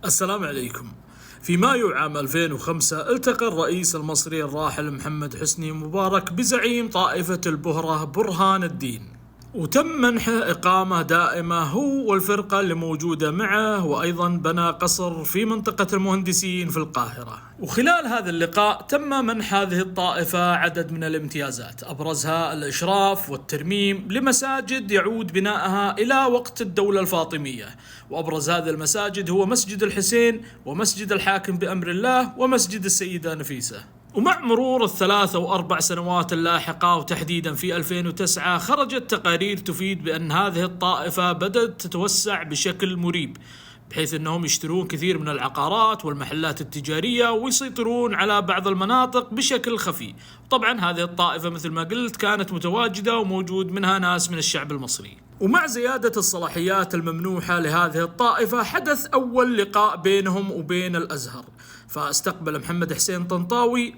السلام عليكم. في مايو عام 2005 التقى الرئيس المصري الراحل محمد حسني مبارك بزعيم طائفة البهرة برهان الدين، وتم منحه إقامة دائمة هو والفرقة اللي موجودة معه، وأيضا بنى قصر في منطقة المهندسين في القاهرة. وخلال هذا اللقاء تم منح هذه الطائفة عدد من الامتيازات، أبرزها الإشراف والترميم لمساجد يعود بناءها إلى وقت الدولة الفاطمية، وأبرز هذه المساجد هو مسجد الحسين ومسجد الحاكم بأمر الله ومسجد السيدة نفيسة. ومع مرور الثلاثة وأربع سنوات اللاحقة، وتحديدا في 2009، خرجت تقارير تفيد بأن هذه الطائفة بدأت تتوسع بشكل مريب، بحيث أنهم يشترون كثير من العقارات والمحلات التجارية ويسيطرون على بعض المناطق بشكل خفي. طبعا هذه الطائفة مثل ما قلت كانت متواجدة وموجود منها ناس من الشعب المصري. ومع زيادة الصلاحيات الممنوحة لهذه الطائفة، حدث أول لقاء بينهم وبين الأزهر، فاستقبل محمد حسين طنطاوي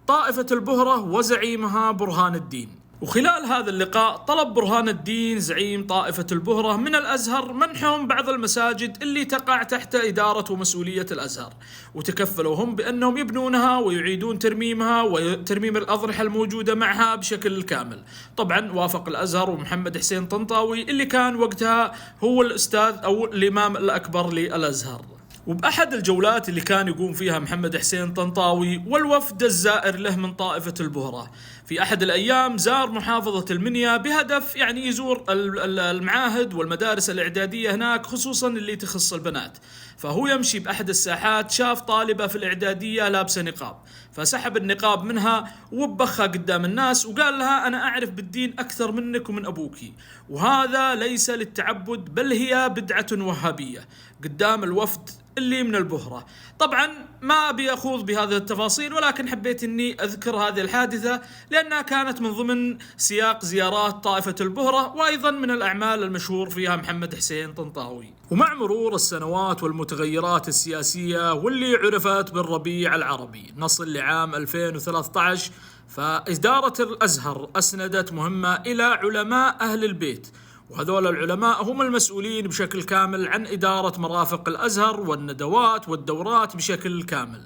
طائفة البهرة وزعيمها برهان الدين. وخلال هذا اللقاء طلب برهان الدين زعيم طائفة البهرة من الأزهر منحهم بعض المساجد اللي تقع تحت إدارة ومسؤولية الأزهر، وتكفلوا هم بأنهم يبنونها ويعيدون ترميمها وترميم الأضرحة الموجودة معها بشكل كامل. طبعا وافق الأزهر ومحمد حسين طنطاوي اللي كان وقتها هو الأستاذ أو الإمام الأكبر للأزهر. وبأحد الجولات اللي كان يقوم فيها محمد حسين طنطاوي والوفد الزائر له من طائفة البهرة، في أحد الأيام زار محافظة المنيا بهدف يزور المعاهد والمدارس الإعدادية هناك، خصوصا اللي تخص البنات. فهو يمشي بأحد الساحات شاف طالبة في الإعدادية لابسة نقاب، فسحب النقاب منها وبخها قدام الناس وقال لها: أنا أعرف بالدين أكثر منك ومن أبوكي، وهذا ليس للتعبد بل هي بدعة وهابية، قدام الوفد اللي من البهرة. طبعا ما أبي أخوض بهذه التفاصيل، ولكن حبيت أني أذكر هذه الحادثة لأنها كانت من ضمن سياق زيارات طائفة البهرة، وأيضا من الأعمال المشهور فيها محمد حسين طنطاوي. ومع مرور السنوات والمتغيرات السياسية واللي عرفت بالربيع العربي، نصل لعام 2013، فإدارة الأزهر أسندت مهمة إلى علماء أهل البيت، وهذول العلماء هم المسؤولين بشكل كامل عن إدارة مرافق الأزهر والندوات والدورات بشكل كامل.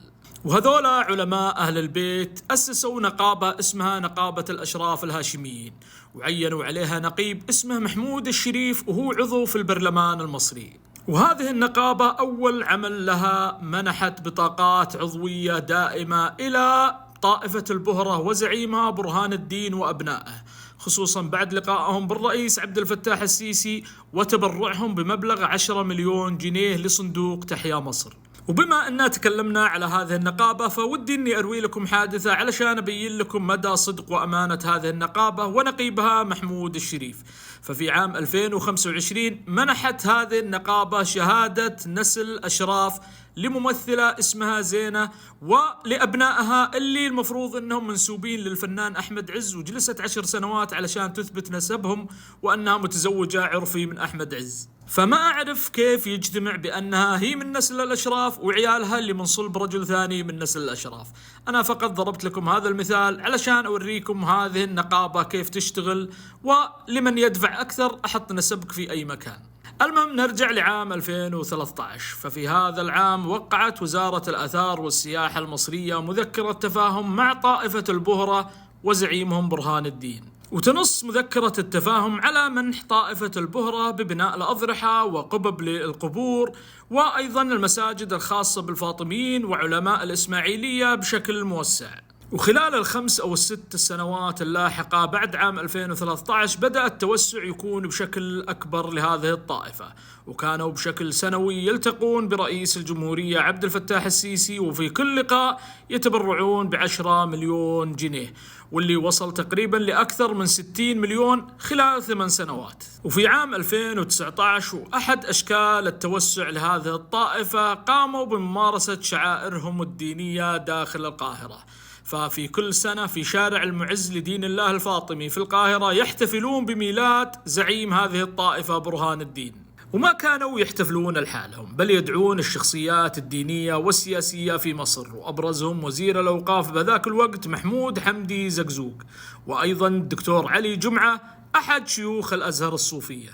وهذول علماء أهل البيت أسسوا نقابة اسمها نقابة الأشراف الهاشميين، وعينوا عليها نقيب اسمه محمود الشريف، وهو عضو في البرلمان المصري. وهذه النقابة أول عمل لها منحت بطاقات عضوية دائمة إلى طائفة البهرة وزعيمها برهان الدين وأبنائه، خصوصا بعد لقائهم بالرئيس عبد الفتاح السيسي وتبرعهم بمبلغ 10 مليون جنيه لصندوق تحيا مصر. وبما أننا تكلمنا على هذه النقابة، فودي أني أروي لكم حادثة علشان أبين لكم مدى صدق وأمانة هذه النقابة ونقيبها محمود الشريف. ففي عام 2025 منحت هذه النقابة شهادة نسل أشراف لممثلة اسمها زينة ولأبنائها اللي المفروض أنهم منسوبين للفنان أحمد عز، وجلست 10 سنوات علشان تثبت نسبهم وأنها متزوجة عرفي من أحمد عز. فما أعرف كيف يجتمع بأنها هي من نسل الأشراف وعيالها اللي من صلب رجل ثاني من نسل الأشراف. أنا فقط ضربت لكم هذا المثال علشان أوريكم هذه النقابة كيف تشتغل، ولمن يدفع أكثر أحط نسبك في أي مكان. المهم نرجع لعام 2013، ففي هذا العام وقعت وزارة الآثار والسياحة المصرية مذكرة تفاهم مع طائفة البهرة وزعيمهم برهان الدين، وتنص مذكرة التفاهم على منح طائفة البهرة ببناء الأضرحة وقبب للقبور، وأيضا المساجد الخاصة بالفاطميين وعلماء الإسماعيلية بشكل موسع. وخلال ال5 أو ال6 السنوات اللاحقة بعد عام 2013 بدأ التوسع يكون بشكل أكبر لهذه الطائفة، وكانوا بشكل سنوي يلتقون برئيس الجمهورية عبد الفتاح السيسي، وفي كل لقاء يتبرعون ب10 مليون جنيه، واللي وصل تقريبا لأكثر من 60 مليون خلال 8 سنوات. وفي عام 2019 وأحد أشكال التوسع لهذه الطائفة قاموا بممارسة شعائرهم الدينية داخل القاهرة. ففي كل سنة في شارع المعز لدين الله الفاطمي في القاهرة يحتفلون بميلاد زعيم هذه الطائفة برهان الدين. وما كانوا يحتفلون لحالهم، بل يدعون الشخصيات الدينية والسياسية في مصر، وأبرزهم وزير الأوقاف بذاك الوقت محمود حمدي زقزوق، وأيضا الدكتور علي جمعة أحد شيوخ الأزهر الصوفية.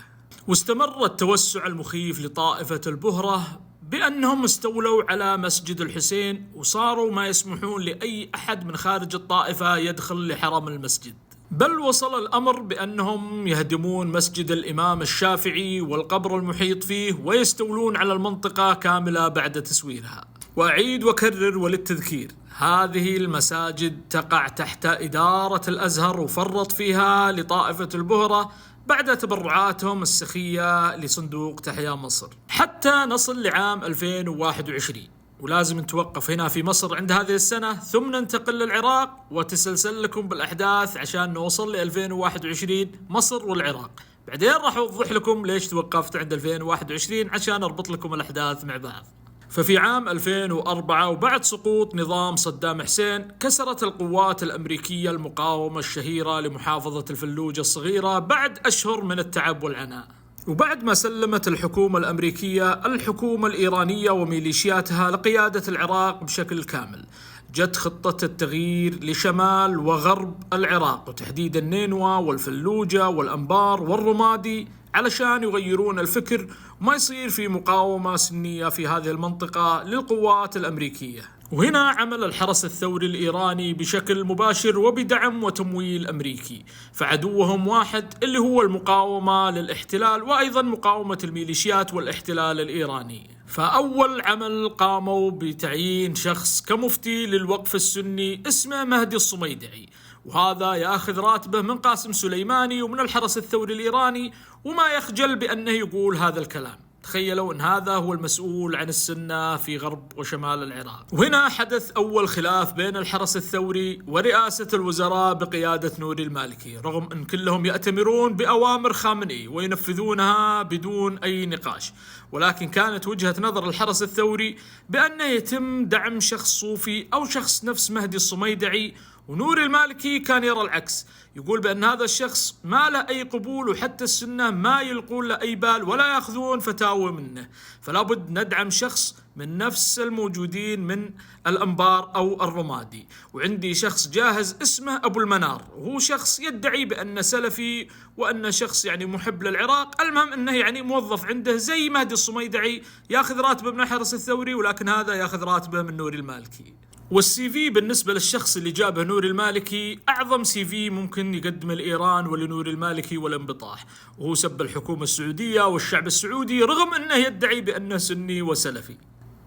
واستمر التوسع المخيف لطائفة البهرة بأنهم استولوا على مسجد الحسين وصاروا ما يسمحون لأي أحد من خارج الطائفة يدخل لحرم المسجد، بل وصل الأمر بأنهم يهدمون مسجد الإمام الشافعي والقبر المحيط فيه ويستولون على المنطقة كاملة بعد تسويرها. وأعيد وأكرر وللتذكير، هذه المساجد تقع تحت إدارة الأزهر وفرط فيها لطائفة البهرة بعد تبرعاتهم السخية لصندوق تحيا مصر، حتى نصل لعام 2021. ولازم نتوقف هنا في مصر عند هذه السنة ثم ننتقل للعراق وتسلسل لكم بالأحداث عشان نوصل ل 2021 مصر والعراق. بعدين راح أوضح لكم ليش توقفت عند 2021 عشان أربط لكم الأحداث مع بعض. ففي عام 2004 وبعد سقوط نظام صدام حسين، كسرت القوات الأمريكية المقاومة الشهيرة لمحافظة الفلوجة الصغيرة بعد أشهر من التعب والعناء. وبعد ما سلمت الحكومة الأمريكية الحكومة الإيرانية وميليشياتها لقيادة العراق بشكل كامل، جت خطة التغيير لشمال وغرب العراق وتحديدا نينوى والفلوجة والأنبار والرمادي علشان يغيرون الفكر وما يصير في مقاومة سنية في هذه المنطقة للقوات الأمريكية. وهنا عمل الحرس الثوري الإيراني بشكل مباشر وبدعم وتمويل أمريكي، فعدوهم واحد اللي هو المقاومة للاحتلال وأيضا مقاومة الميليشيات والاحتلال الإيراني. فأول عمل قاموا بتعيين شخص كمفتي للوقف السني اسمه مهدي الصميدعي، وهذا ياخذ راتبه من قاسم سليماني ومن الحرس الثوري الإيراني، وما يخجل بأنه يقول هذا الكلام. تخيلوا أن هذا هو المسؤول عن السنة في غرب وشمال العراق. وهنا حدث أول خلاف بين الحرس الثوري ورئاسة الوزراء بقيادة نوري المالكي، رغم أن كلهم يأتمرون بأوامر خامنئي وينفذونها بدون أي نقاش، ولكن كانت وجهة نظر الحرس الثوري بأنه يتم دعم شخص صوفي أو شخص نفس مهدي الصميدعي، ونوري المالكي كان يرى العكس، يقول بأن هذا الشخص ما له أي قبول وحتى السنة ما يلقون له أي بال ولا يأخذون فتاوى منه، فلا بد ندعم شخص من نفس الموجودين من الأنبار أو الرمادي. وعندي شخص جاهز اسمه أبو المنار، وهو شخص يدعي بأنه سلفي وأنه شخص يعني محب للعراق، المهم أنه يعني موظف عنده زي مهدي الصميدعي، يأخذ راتبه من الحرس الثوري ولكن هذا يأخذ راتبه من نوري المالكي. والسي في بالنسبة للشخص اللي جابه نوري المالكي أعظم سي في ممكن يقدمه لإيران ولنوري المالكي والانبطاح، وهو سب الحكومة السعودية والشعب السعودي رغم أنه يدعي بأنه سني وسلفي.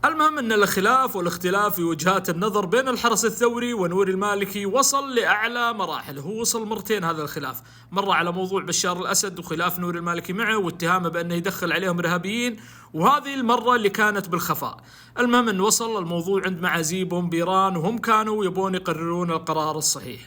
المهم أن الخلاف والاختلاف في وجهات النظر بين الحرس الثوري ونوري المالكي وصل لأعلى مراحل. هو وصل مرتين هذا الخلاف، مرة على موضوع بشار الأسد وخلاف نوري المالكي معه واتهامه بأنه يدخل عليهم إرهابيين، وهذه المرة اللي كانت بالخفاء. المهم أن وصل الموضوع عند معازيبهم بإيران وهم كانوا يبون يقررون القرار الصحيح.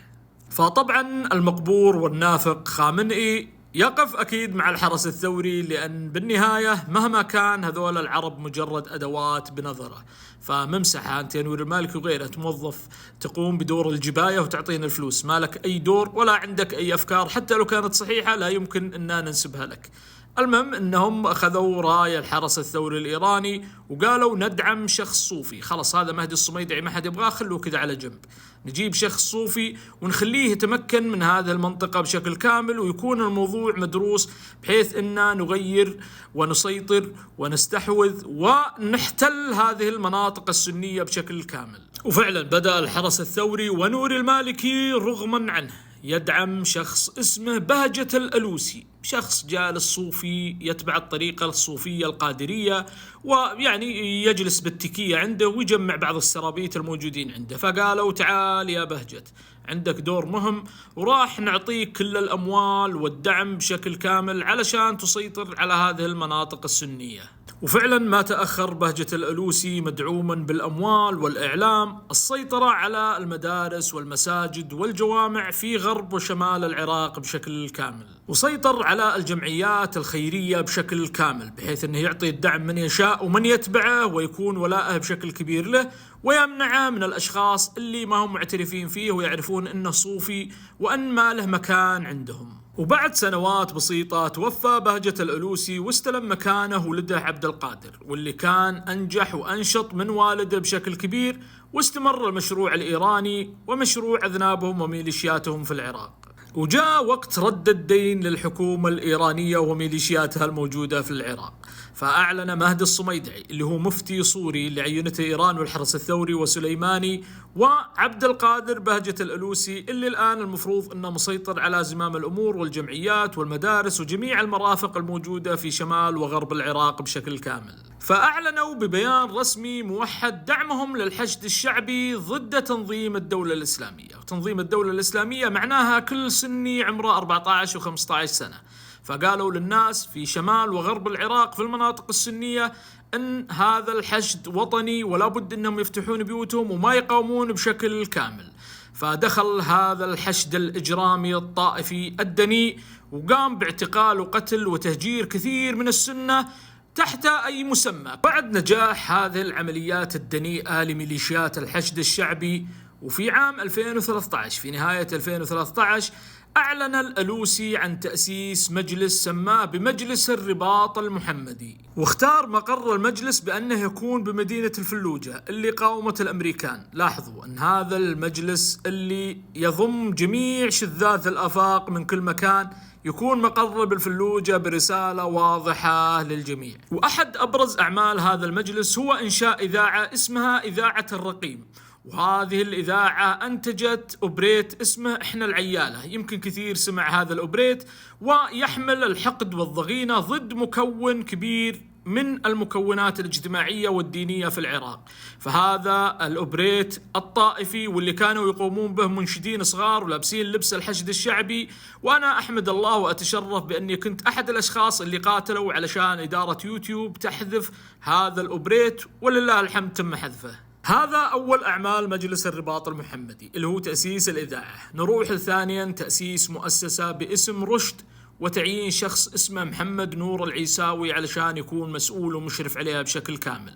فطبعا المقبور والنافق خامنئي يقف أكيد مع الحرس الثوري، لأن بالنهاية مهما كان هذول العرب مجرد أدوات بنظره. فممسحة أنت يا نور المالكي وغيره، موظف تقوم بدور الجباية وتعطينا الفلوس، ما لك أي دور ولا عندك أي أفكار، حتى لو كانت صحيحة لا يمكن أننا ننسبها لك. المهم أنهم أخذوا راية الحرس الثوري الإيراني وقالوا ندعم شخص صوفي، خلص هذا مهدي الصميدعي ما حد يبغاه، خلوه كذا على جنب، نجيب شخص صوفي ونخليه يتمكن من هذه المنطقة بشكل كامل ويكون الموضوع مدروس، بحيث أننا نغير ونسيطر ونستحوذ ونحتل هذه المناطق السنية بشكل كامل. وفعلا بدأ الحرس الثوري ونوري المالكي رغما عنه يدعم شخص اسمه بهجة الألوسي، شخص جالس صوفي يتبع الطريقة الصوفية القادرية، ويعني يجلس بالتكية عنده ويجمع بعض السرابيت الموجودين عنده. فقالوا تعال يا بهجت، عندك دور مهم وراح نعطيك كل الأموال والدعم بشكل كامل علشان تسيطر على هذه المناطق السنية. وفعلا ما تأخر بهجة الألوسي مدعوما بالأموال والإعلام السيطرة على المدارس والمساجد والجوامع في غرب وشمال العراق بشكل كامل، وسيطر على الجمعيات الخيرية بشكل كامل، بحيث أنه يعطي الدعم من يشاء ومن يتبعه ويكون ولاءه بشكل كبير له، ويمنعه من الأشخاص اللي ما هم معترفين فيه ويعرفون أنه صوفي وأن ما له مكان عندهم. وبعد سنوات بسيطة توفى بهجة الألوسي واستلم مكانه ولده عبد القادر، واللي كان أنجح وأنشط من والده بشكل كبير، واستمر المشروع الإيراني ومشروع أذنابهم وميليشياتهم في العراق. وجاء وقت رد الدين للحكومة الإيرانية وميليشياتها الموجودة في العراق، فأعلن مهدي الصميدعي اللي هو مفتي صوري اللي عينته إيران والحرس الثوري وسليماني، وعبد القادر بهجة الألوسي اللي الآن المفروض أنه مسيطر على زمام الأمور والجمعيات والمدارس وجميع المرافق الموجودة في شمال وغرب العراق بشكل كامل. فأعلنوا ببيان رسمي موحد دعمهم للحشد الشعبي ضد تنظيم الدولة الإسلامية. وتنظيم الدولة الإسلامية معناها كل سني عمره 14 و15 سنة. فقالوا للناس في شمال وغرب العراق في المناطق السنية أن هذا الحشد وطني ولا بد أنهم يفتحون بيوتهم وما يقاومون بشكل كامل. فدخل هذا الحشد الإجرامي الطائفي الدنيء وقام باعتقال وقتل وتهجير كثير من السنة تحت أي مسمى. بعد نجاح هذه العمليات الدنيئة لميليشيات الحشد الشعبي، وفي عام 2013 في نهاية 2013 أعلن الألوسي عن تأسيس مجلس سماه بمجلس الرباط المحمدي، واختار مقر المجلس بأنه يكون بمدينة الفلوجة اللي قاومت الأمريكان. لاحظوا أن هذا المجلس اللي يضم جميع شذاذ الآفاق من كل مكان يكون مقر بالفلوجة برسالة واضحة للجميع. وأحد أبرز أعمال هذا المجلس هو إنشاء إذاعة اسمها إذاعة الرقيم، وهذه الإذاعة أنتجت أوبريت اسمه إحنا العيالة، يمكن كثير سمع هذا الأوبريت، ويحمل الحقد والضغينة ضد مكون كبير من المكونات الاجتماعية والدينية في العراق. فهذا الأوبريت الطائفي واللي كانوا يقومون به منشدين صغار ولابسين لبس الحشد الشعبي، وأنا أحمد الله وأتشرف بأني كنت أحد الأشخاص اللي قاتلوا علشان إدارة يوتيوب تحذف هذا الأوبريت، ولله الحمد تم حذفه. هذا أول أعمال مجلس الرباط المحمدي اللي هو تأسيس الإذاعة. نروح ثانيا تأسيس مؤسسة باسم رشد وتعيين شخص اسمه محمد نور العيساوي علشان يكون مسؤول ومشرف عليها بشكل كامل.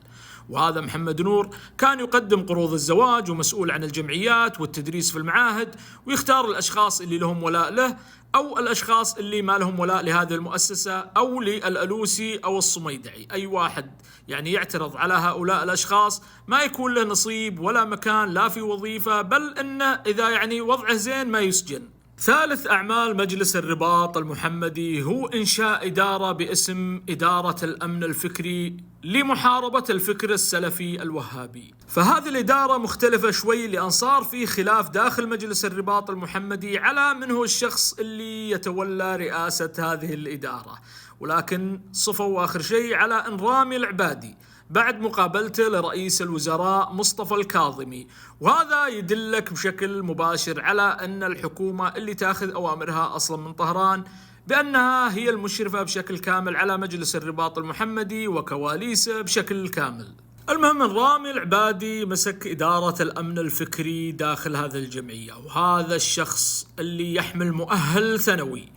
وهذا محمد نور كان يقدم قروض الزواج ومسؤول عن الجمعيات والتدريس في المعاهد، ويختار الأشخاص اللي لهم ولاء له أو الأشخاص اللي ما لهم ولاء لهذه المؤسسة أو للألوسي أو الصميدعي. أي واحد يعني يعترض على هؤلاء الأشخاص ما يكون له نصيب ولا مكان لا في وظيفة، بل إنه إذا يعني وضعه زين ما يسجن. ثالث أعمال مجلس الرباط المحمدي هو إنشاء إدارة باسم إدارة الأمن الفكري لمحاربة الفكر السلفي الوهابي. فهذه الإدارة مختلفة شوي لأن صار في خلاف داخل مجلس الرباط المحمدي على من هو الشخص اللي يتولى رئاسة هذه الإدارة، ولكن صفوا آخر شيء على أن رامي العبادي بعد مقابلته لرئيس الوزراء مصطفى الكاظمي. وهذا يدلك بشكل مباشر على أن الحكومة اللي تأخذ أوامرها أصلا من طهران بأنها هي المشرفة بشكل كامل على مجلس الرباط المحمدي وكواليسه بشكل كامل. المهم أن رامي العبادي مسك إدارة الأمن الفكري داخل هذه الجمعية، وهذا الشخص اللي يحمل مؤهل ثانوي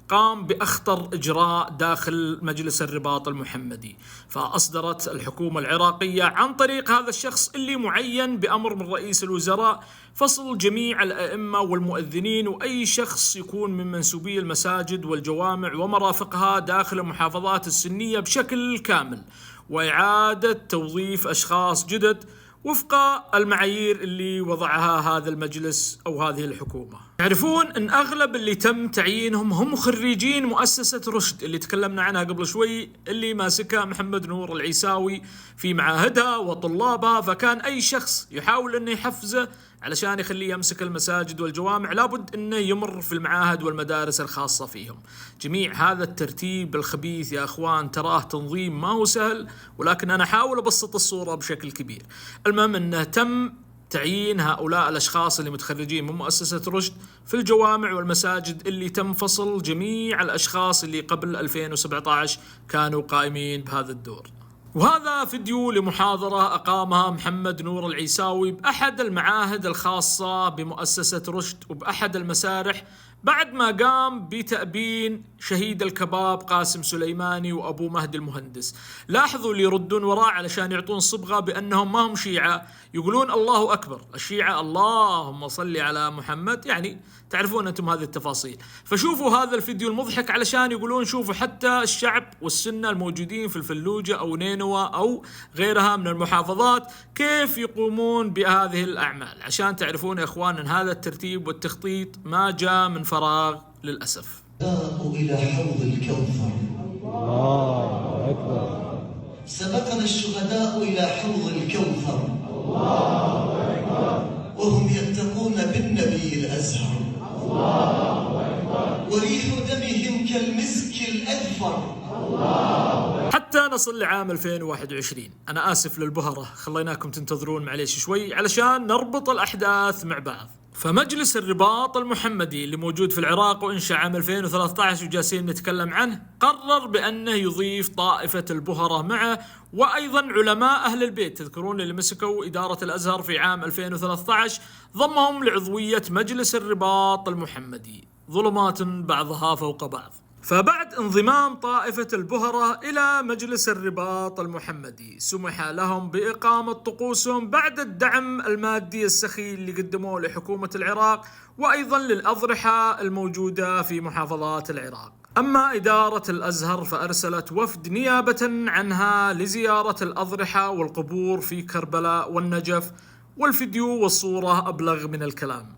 قام بأخطر إجراء داخل مجلس الرباط المحمدي. فأصدرت الحكومة العراقية عن طريق هذا الشخص اللي معين بأمر من رئيس الوزراء فصل جميع الأئمة والمؤذنين وأي شخص يكون من منسوبي المساجد والجوامع ومرافقها داخل المحافظات السنية بشكل كامل، وإعادة توظيف أشخاص جدد وفق المعايير اللي وضعها هذا المجلس أو هذه الحكومة. تعرفون أن أغلب اللي تم تعيينهم هم خريجين مؤسسة رشد اللي تكلمنا عنها قبل شوي، اللي ماسكها محمد نور العيساوي في معاهدها وطلابها. فكان أي شخص يحاول أنه يحفزه علشان يخليه يمسك المساجد والجوامع لابد أنه يمر في المعاهد والمدارس الخاصة فيهم. جميع هذا الترتيب الخبيث يا أخوان تراه تنظيم ما هو سهل، ولكن أنا أحاول أبسط الصورة بشكل كبير. المهم أنه تم تعيين هؤلاء الأشخاص اللي متخرجين من مؤسسة رشد في الجوامع والمساجد اللي تم فصل جميع الأشخاص اللي قبل 2017 كانوا قائمين بهذا الدور. وهذا فيديو لمحاضرة أقامها محمد نور العيساوي بأحد المعاهد الخاصة بمؤسسة رشد وبأحد المسارح بعد ما قام بتأبين شهيد الكباب قاسم سليماني وأبو مهدي المهندس. لاحظوا اللي يردون وراء علشان يعطون صبغة بأنهم ما هم شيعة، يقولون الله أكبر، الشيعة اللهم صل على محمد، يعني تعرفون أنتم هذه التفاصيل. فشوفوا هذا الفيديو المضحك علشان يقولون شوفوا حتى الشعب والسنة الموجودين في الفلوجة أو نينوى أو غيرها من المحافظات كيف يقومون بهذه الأعمال، عشان تعرفون يا إخوان أن هذا الترتيب والتخطيط ما جاء من فراغ للأسف. إلى حوض الكوثر. الله أكبر. سبقنا الشهداء إلى حوض الكوثر وهم يتقون بالنبي الأزهر، وريح دمهم كالمسك الأذفر. حتى نصل لعام 2021. أنا آسف للبهرة، خليناكم تنتظرون معليش شوي علشان نربط الأحداث مع بعض. فمجلس الرباط المحمدي اللي موجود في العراق وإنشأ عام 2013 وجالسين نتكلم عنه، قرر بأنه يضيف طائفة البهرة معه، وأيضا علماء أهل البيت. تذكرون اللي مسكوا إدارة الأزهر في عام 2013 ضمهم لعضوية مجلس الرباط المحمدي، ظلمات بعضها فوق بعض. فبعد انضمام طائفة البهرة إلى مجلس الرباط المحمدي سمح لهم بإقامة طقوسهم بعد الدعم المادي السخي اللي قدموه لحكومة العراق وأيضا للأضرحة الموجودة في محافظات العراق. أما إدارة الأزهر فأرسلت وفد نيابة عنها لزيارة الأضرحة والقبور في كربلاء والنجف، والفيديو والصورة أبلغ من الكلام.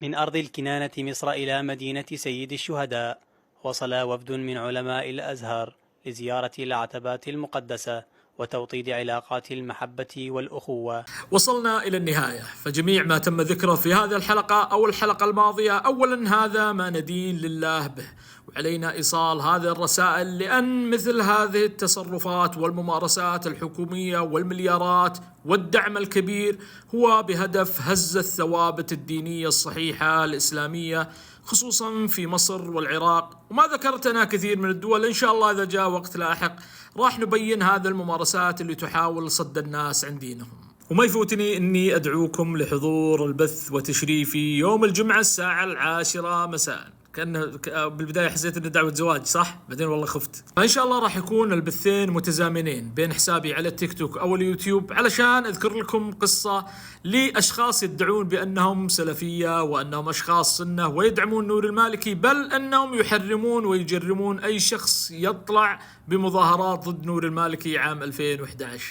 من أرض الكنانة مصر إلى مدينة سيد الشهداء وصل وفد من علماء الأزهر لزيارة العتبات المقدسة وتوطيد علاقات المحبة والأخوة. وصلنا إلى النهاية، فجميع ما تم ذكره في هذه الحلقة أو الحلقة الماضية أولا هذا ما ندين لله به، وعلينا إيصال هذه الرسائل، لأن مثل هذه التصرفات والممارسات الحكومية والمليارات والدعم الكبير هو بهدف هز الثوابت الدينية الصحيحة الإسلامية، خصوصا في مصر والعراق، وما ذكرت أنا كثير من الدول. إن شاء الله إذا جاء وقت لاحق راح نبين هذه الممارسات اللي تحاول صد الناس عن دينهم. وما يفوتني أني أدعوكم لحضور البث وتشريفي يوم الجمعة الساعة 10 مساء. كأنه بالبداية حسيت أنه دعوة زواج صح؟ بعدين والله خفت. فإن شاء الله راح يكون البثين متزامنين بين حسابي على التيك توك أو اليوتيوب، علشان أذكر لكم قصة لأشخاص يدعون بأنهم سلفية وأنهم أشخاص سنة ويدعمون نور المالكي، بل أنهم يحرمون ويجرمون أي شخص يطلع بمظاهرات ضد نور المالكي عام 2011.